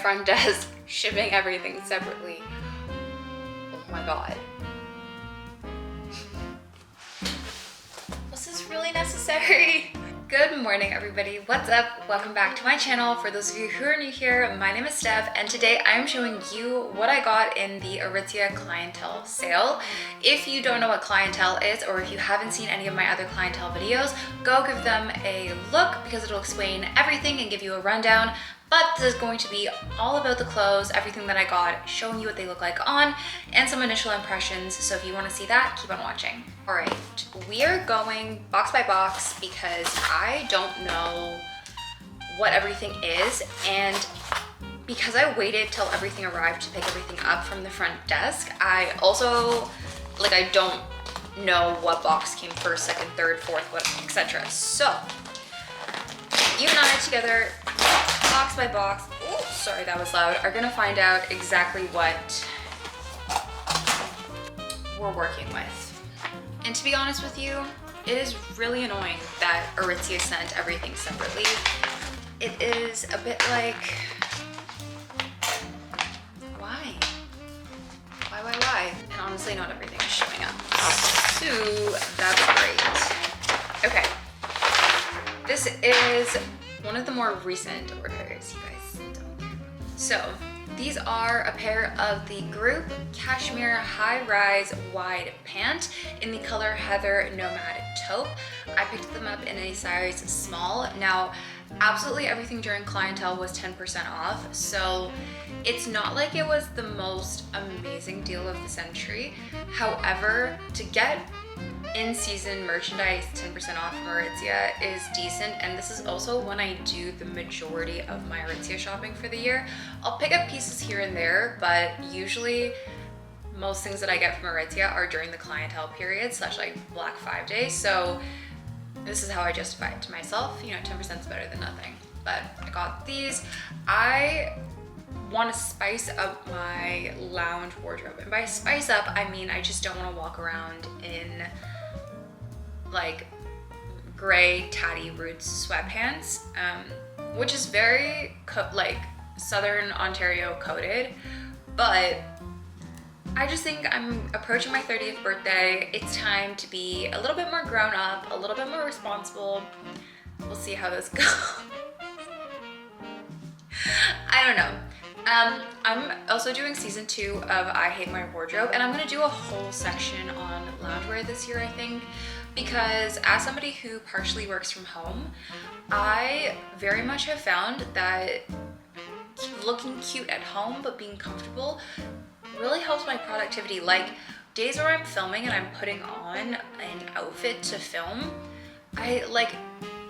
front desk shipping everything separately. Oh my god. Was this really necessary? Good morning, everybody. What's up? Welcome back to my channel. For those of you who are new here, my name is Steph, and today I'm showing you what I got in the Aritzia clientele sale. If you don't know what clientele is, or if you haven't seen any of my other clientele videos, go give them a look because it'll explain everything and give you a rundown. But this is going to be all about the clothes, everything that I got, showing you what they look like on, and some initial impressions. So if you want to see that, keep on watching. All right, we are going box by box because I don't know what everything is. And because I waited till everything arrived to pick everything up from the front desk, I also, I don't know what box came first, second, third, fourth, what, etc. So you and I together, box by box, oh, sorry, that was loud, are gonna find out exactly what we're working with. And to be honest with you, it is really annoying that Aritzia sent everything separately. It is a bit like, why? Why? And honestly, not everything is showing up. So that's great. Okay, this is one of the more recent orders, you guys don't care. So these are a pair of the group Cashmere high-rise wide pant in the color Heather Nomad Taupe. I picked them up in a size small. Now, absolutely everything during clientele was 10% off, so it's not like it was the most amazing deal of the century. However, to get in-season merchandise 10% off from Aritzia is decent, and this is also when I do the majority of my Aritzia shopping for the year. I'll pick up pieces here and there, but usually most things that I get from Aritzia are during the clientele period / like Black Fiveday, so this is how I justify it to myself. You know, 10% is better than nothing. But I got these. I want to spice up my lounge wardrobe, and by spice up I mean I just don't want to walk around in like gray tatty roots sweatpants, which is very like Southern Ontario coded, but I just think I'm approaching my 30th birthday. It's time to be a little bit more grown up, a little bit more responsible. We'll see how this goes. I don't know. I'm also doing season 2 of I Hate My Wardrobe, and I'm gonna do a whole section on loungewear this year, I think, because as somebody who partially works from home, I very much have found that looking cute at home but being comfortable really helps my productivity. Like days where I'm filming and I'm putting on an outfit to film,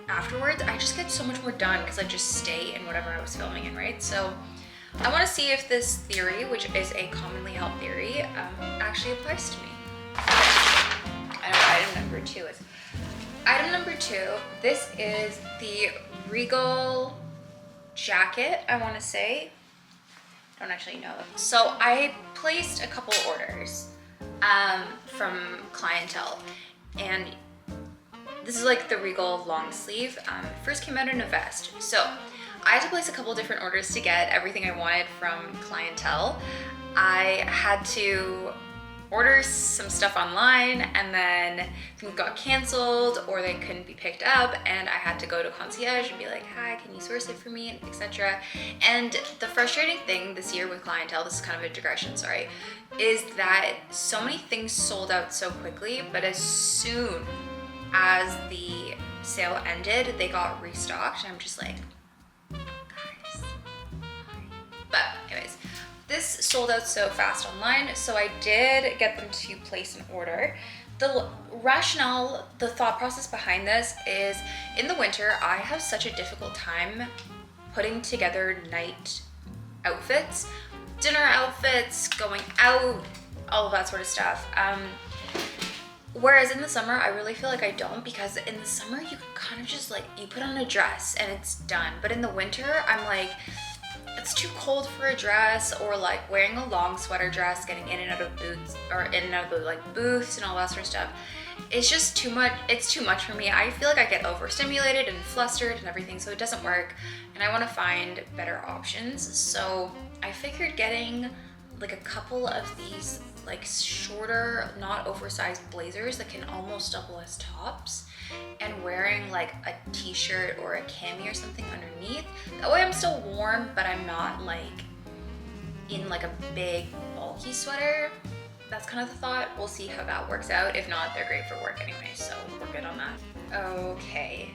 afterwards I just get so much more done because I just stay in whatever I was filming in, right? So I want to see if this theory, which is a commonly held theory, actually applies to me. I know what item number 2 is. Item number 2, this is the Regal jacket, I want to say. I don't actually know. So I placed a couple orders from clientele, and this is like the Regal long sleeve. It first came out in a vest. So I had to place a couple different orders to get everything I wanted from clientele. I had to order some stuff online, and then things got canceled or they couldn't be picked up, and I had to go to concierge and be like, hi, can you source it for me, etc. And the frustrating thing this year with clientele, this is kind of a digression, sorry, is that so many things sold out so quickly, but as soon as the sale ended, they got restocked, and I'm just like, guys, why? But anyways, this sold out so fast online, so I did get them to place an order. The rationale, the thought process behind this is, in the winter, I have such a difficult time putting together night outfits, dinner outfits, going out, all of that sort of stuff. Whereas in the summer, I really feel like I don't, because in the summer, you kind of just you put on a dress and it's done. But in the winter, I'm like, it's too cold for a dress, or like wearing a long sweater dress, getting in and out of boots, or in and out of like booths and all that sort of stuff. It's just too much. It's too much for me. I feel like I get overstimulated and flustered and everything, so it doesn't work. And I want to find better options. So I figured getting like a couple of these like shorter, not oversized blazers that can almost double as tops, and wearing like a t-shirt or a cami or something underneath. That way I'm still warm, but I'm not like in like a big bulky sweater. That's kind of the thought. We'll see how that works out. If not, they're great for work anyway, so we're good on that. Okay,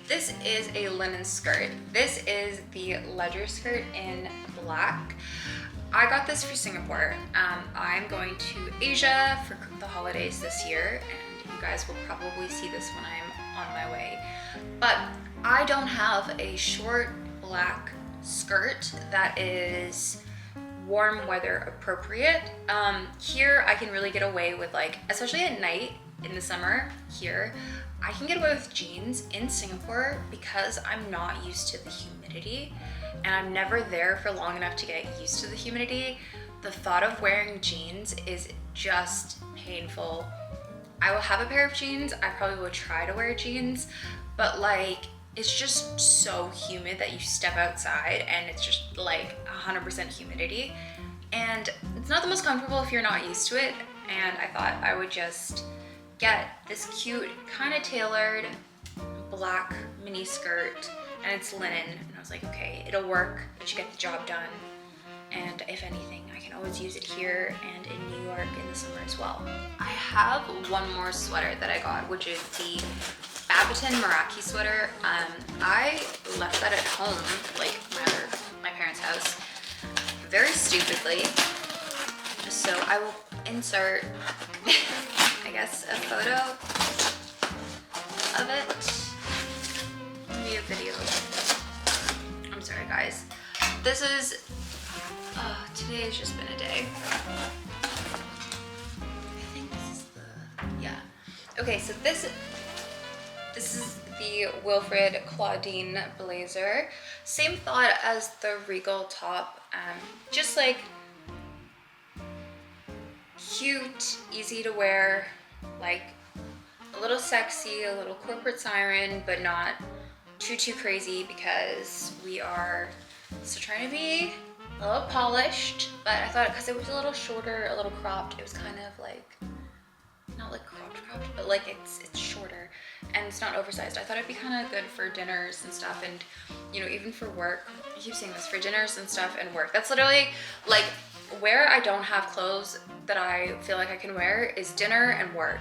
this is a linen skirt. This is the ledger skirt in black. I got this for Singapore. I'm going to Asia for the holidays this year, and you guys will probably see this when I'm on my way. But I don't have a short black skirt that is warm weather appropriate. Here I can really get away with, like, especially at night in the summer here, I can get away with jeans in Singapore because I'm not used to the humidity, and I'm never there for long enough to get used to the humidity. The thought of wearing jeans is just painful. I will have a pair of jeans. I probably will try to wear jeans, but like, it's just so humid that you step outside and it's just like 100% humidity. And it's not the most comfortable if you're not used to it. And I thought I would just get this cute, kind of tailored black mini skirt, and it's linen. And I was like, okay, it'll work. It should get the job done. And if anything, I can always use it here and in New York in the summer as well. I have one more sweater that I got, which is the Babaton Meraki sweater. I left that at home, like my parents' house, very stupidly. So I will insert, I guess, a photo of it. Maybe a video. I'm sorry, guys. This is, today has just been a day. I think this is the, yeah. Okay, so this is the Wilfred Claudine blazer. Same thought as the Regal top. Just like cute, easy to wear, like a little sexy, a little corporate siren, but not too crazy, because we are still trying to be a little polished. But I thought, because it was a little shorter, a little cropped, it was kind of like, not like cropped, but like it's shorter and it's not oversized. I thought it'd be kind of good for dinners and stuff, and you know, even for work. I keep saying this, for dinners and stuff and work. That's literally like where I don't have clothes that I feel like I can wear is dinner and work.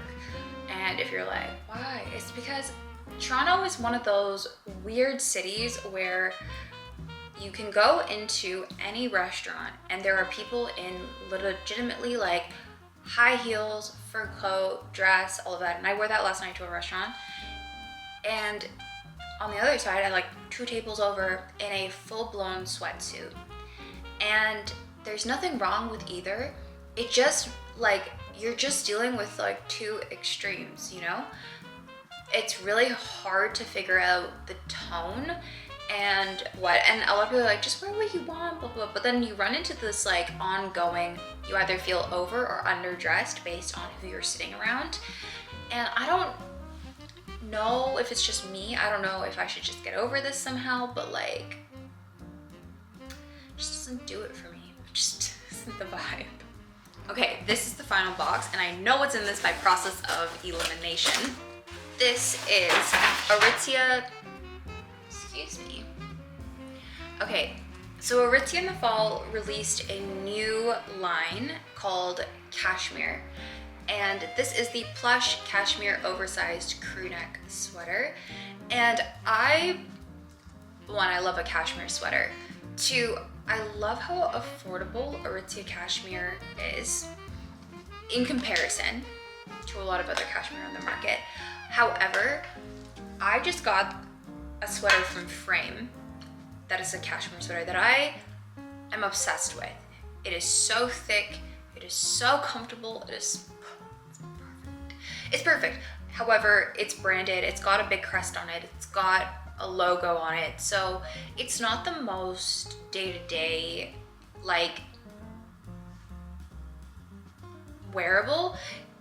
And if you're like, why? It's because Toronto is one of those weird cities where you can go into any restaurant and there are people in legitimately like high heels, fur coat, dress, all of that. And I wore that last night to a restaurant. And on the other side, I like 2 tables over in a full-blown sweatsuit. And there's nothing wrong with either. It just like, you're just dealing with like 2 extremes, you know? It's really hard to figure out the tone and what, and a lot of people are like, just wear what you want, blah, blah, blah. But then you run into this like ongoing, you either feel over or underdressed based on who you're sitting around. And I don't know if it's just me. I don't know if I should just get over this somehow, but like, it just doesn't do it for me. It just isn't the vibe. Okay, this is the final box, and I know what's in this by process of elimination. This is Aritzia, excuse me. Okay, so Aritzia in the fall released a new line called Cashmere. And this is the plush cashmere oversized crew neck sweater. And I love a cashmere sweater. 2, I love how affordable Aritzia cashmere is in comparison to a lot of other cashmere on the market. However, I just got a sweater from Frame that is a cashmere sweater that I am obsessed with. It is so thick, it is so comfortable, it's perfect. However, it's branded, it's got a big crest on it, it's got a logo on it. So it's not the most day-to-day like wearable.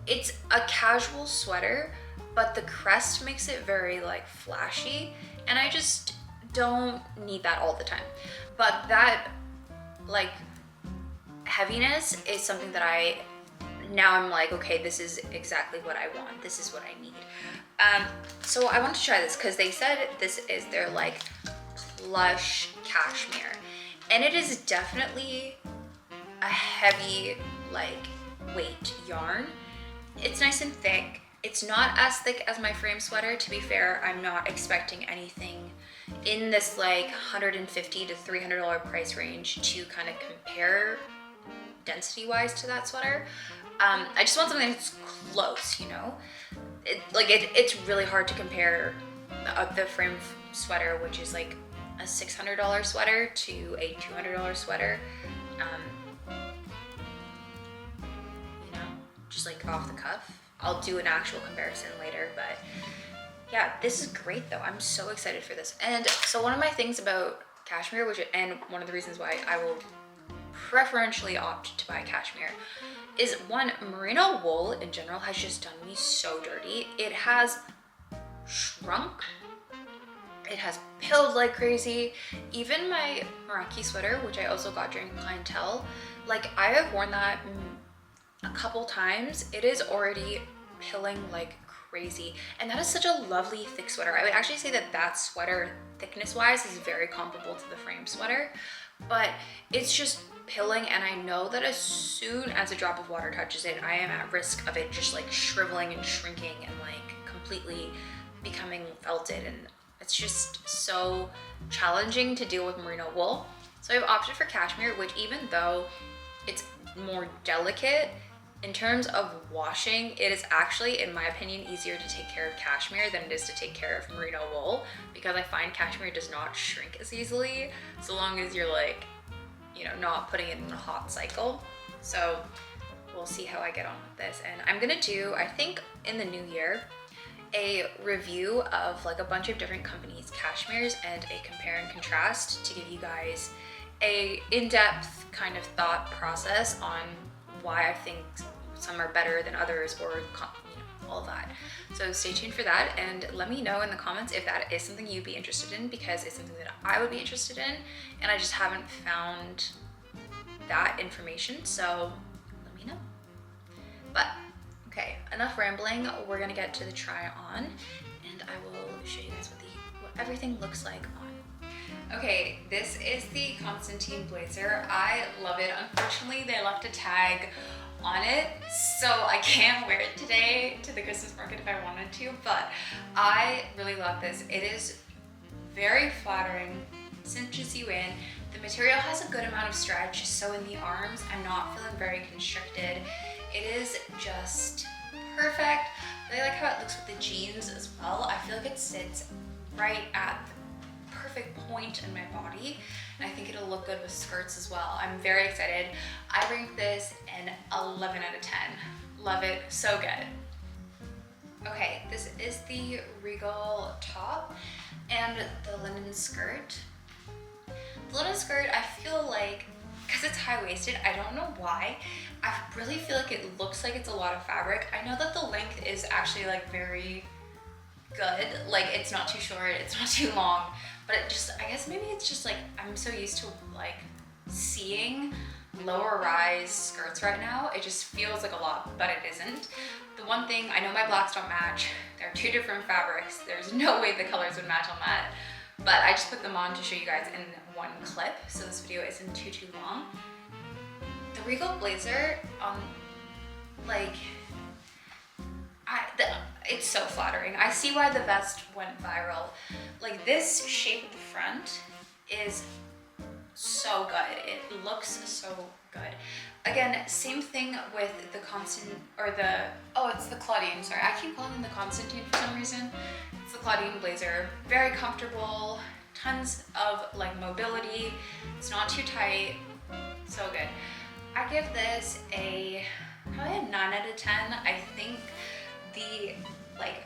It's a casual sweater, but the crest makes it very like flashy, and I just don't need that all the time. But that like heaviness is something that I'm like, okay, this is exactly what I want. This is what I need. So I want to try this because they said this is their like plush cashmere, and it is definitely a heavy like weight yarn. It's nice and thick. It's not as thick as my frame sweater. To be fair, I'm not expecting anything in this like $150 to $300 price range to kind of compare density wise to that sweater. I just want something that's close, you know? It's really hard to compare the frame sweater, which is like a $600 sweater, to a $200 sweater. You know, just like off the cuff. I'll do an actual comparison later, but yeah, this is great though. I'm so excited for this. And so one of my things about cashmere, and one of the reasons why I will preferentially opt to buy cashmere, is one, merino wool in general has just done me so dirty. It has shrunk, it has pilled like crazy. Even my Meraki sweater, which I also got during clientele, like I have worn that a couple times. It is already pilling like crazy, and that is such a lovely thick sweater. I would actually say that that sweater thickness wise is very comparable to the frame sweater, but it's just pilling, and I know that as soon as a drop of water touches it, I am at risk of it just like shriveling and shrinking and like completely becoming felted, and it's just so challenging to deal with merino wool. So I've opted for cashmere, which even though it's more delicate in terms of washing, it is actually, in my opinion, easier to take care of cashmere than it is to take care of merino wool, because I find cashmere does not shrink as easily so long as you're like, you know, not putting it in a hot cycle. So we'll see how I get on with this. And I'm gonna do, I think in the new year, a review of like a bunch of different companies' cashmeres and a compare and contrast to give you guys a in-depth kind of thought process on why I think some are better than others, or you know, all that. So stay tuned for that, and let me know in the comments if that is something you'd be interested in, because it's something that I would be interested in, and I just haven't found that information, so let me know. But okay, enough rambling. We're gonna get to the try on, and I will show you guys what everything looks like on. Okay, this is the Constantine blazer. I love it. Unfortunately, they left a tag on it, so I can't wear it today to the Christmas market if I wanted to, but I really love this. It is very flattering, cinches you in. The material has a good amount of stretch, so in the arms, I'm not feeling very constricted. It is just perfect. I really like how it looks with the jeans as well. I feel like it sits right at the perfect point in my body, and I think it'll look good with skirts as well. I'm very excited. I rank this an 11 out of 10. Love it, so good. Okay, this is the Regal top and the linen skirt. The linen skirt, I feel like, because it's high-waisted, I don't know why, I really feel like it looks like it's a lot of fabric. I know that the length is actually like very good, like it's not too short, it's not too long, but it just, I guess maybe it's just like I'm so used to like seeing lower rise skirts right now. It just feels like a lot, but it isn't. The one thing, I know my blacks don't match. They're two different fabrics. There's no way the colors would match on that, but I just put them on to show you guys in one clip, so this video isn't too long. The Regal blazer, like, it's so flattering. I see why the vest went viral. Like, this shape at the front is so good. It looks so good. Again, same thing with the it's the Claudine. Sorry, I keep calling them the Constantine for some reason. It's the Claudine blazer. Very comfortable, tons of like mobility. It's not too tight, so good. I give this probably a 9 out of 10. I think the like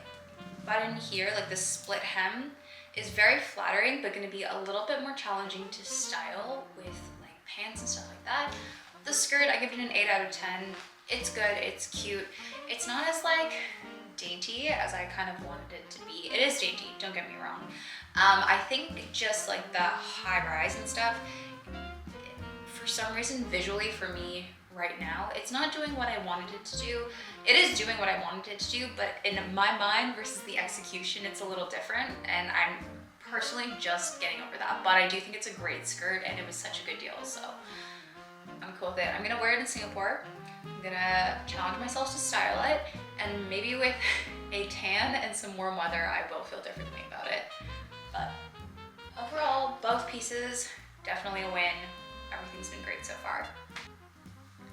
button here, like the split hem, is very flattering, but gonna be a little bit more challenging to style with like pants and stuff like that. The skirt, I give it an 8 out of 10. It's good, it's cute. It's not as like dainty as I kind of wanted it to be. It is dainty, don't get me wrong. I think just like the high rise and stuff, for some reason visually for me right now, it's not doing what I wanted it to do. It is doing what I wanted it to do, but in my mind versus the execution, it's a little different, and I'm personally just getting over that. But I do think it's a great skirt, and it was such a good deal, so I'm cool with it. I'm gonna wear it in Singapore. I'm gonna challenge myself to style it, and maybe with a tan and some warm weather, I will feel differently about it. But overall, both pieces, definitely a win. Everything's been great so far.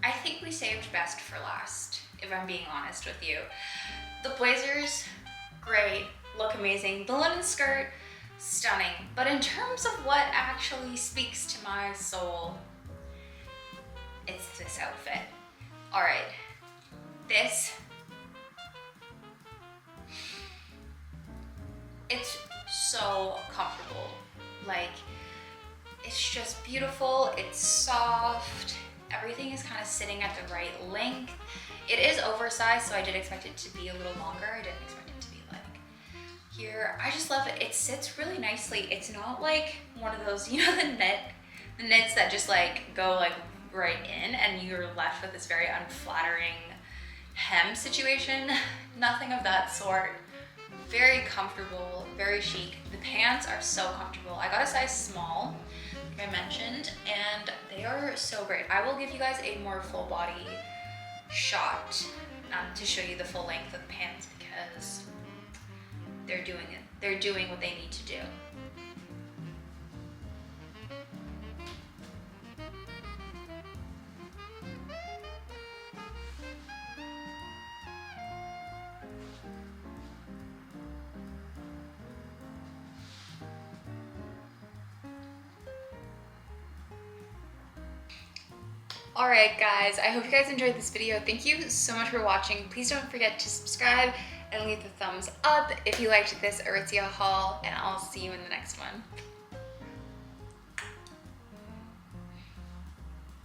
I think we saved best for last, if I'm being honest with you. The blazers, great, look amazing. The linen skirt, stunning. But in terms of what actually speaks to my soul, it's this outfit. All right, this, it's so comfortable. Like, it's just beautiful, it's soft, everything is kind of sitting at the right length. It is oversized, so I did expect it to be a little longer. I didn't expect it to be like here. I just love it. It sits really nicely. It's not like one of those, you know, the knits that just like go like right in and you're left with this very unflattering hem situation. Nothing of that sort. Very comfortable, very chic. The pants are so comfortable. I got a size small, like I mentioned, and they are so great. I will give you guys a more full body shot to show you the full length of the pants because they're doing it. They're doing what they need to do. Alright guys, I hope you guys enjoyed this video. Thank you so much for watching. Please don't forget to subscribe and leave the thumbs up if you liked this Aritzia haul, and I'll see you in the next one.